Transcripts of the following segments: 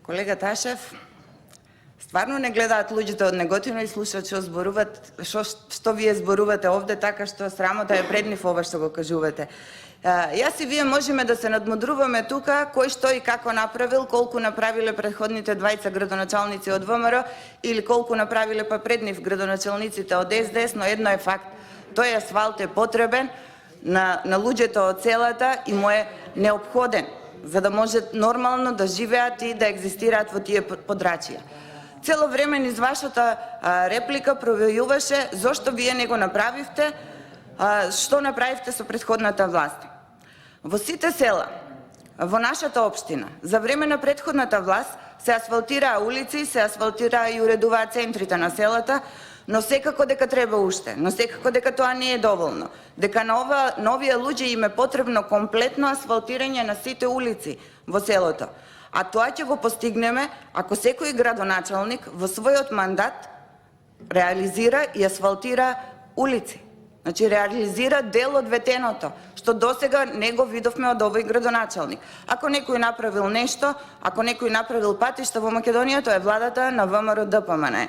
Колега Ташев, стварно не гледаат луѓето од Неготино и слушаат што вие зборувате овде, така што срамота е пред нив ова што го кажувате. Јас и вие можеме да се надмудруваме тука кој што и како направил, колку направиле предходните двајца градоначалници од ВМРО или колку направиле па пред нив градоначалниците од СДС, но едно е факт. Тој асфалт е потребен на луѓето од селата и му е неопходен за да можат нормално да живеат и да екзистираат во тие подрачја. Цело време низ вашата реплика провејуваше зошто вие не го направивте, што направивте со претходната власт. Во сите села, во нашата општина, за време на претходната власт се асфалтираа улици, се асфалтираа и уредуваа центрите на селата, но секако дека треба уште, но секако дека тоа не е доволно, дека на новија луѓе им е потребно комплетно асфалтирање на сите улици во селото. А тоа ќе го постигнеме ако секој градоначалник во својот мандат реализира и асфалтира улици. Значи, реализира дел од ветеното, што досега не го видовме од овој градоначалник. Ако некој направил нешто, ако некој направил патишта во Македонија, тоа е владата на ВМРО ДПМН.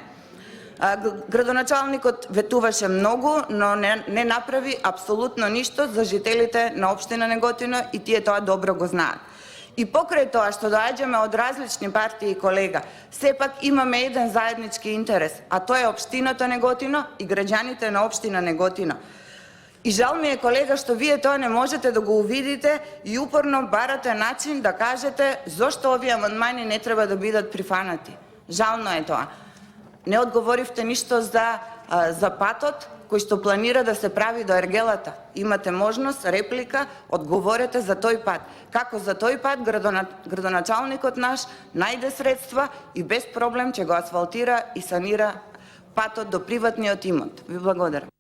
Градоначалникот ветуваше многу, но не направи апсолутно ништо за жителите на општина Неготино и тие тоа добро го знаат. И покрај тоа што доаѓаме од различни партии, колега, сепак имаме еден заеднички интерес, а тоа е општината Неготино и граѓаните на општина Неготино. И жал ми е, колега, што вие тоа не можете да го увидите и упорно барате начин да кажете зошто овие амандмани не треба да бидат прифанати. Жално е тоа. Не одговоривте ништо за патот кој што планира да се прави до ергелата. Имате можност, реплика, одговорете за тој пат. Како за тој пат градоначалникот наш најде средства и без проблем ќе го асфалтира и санира патот до приватниот имот. Ви благодарам.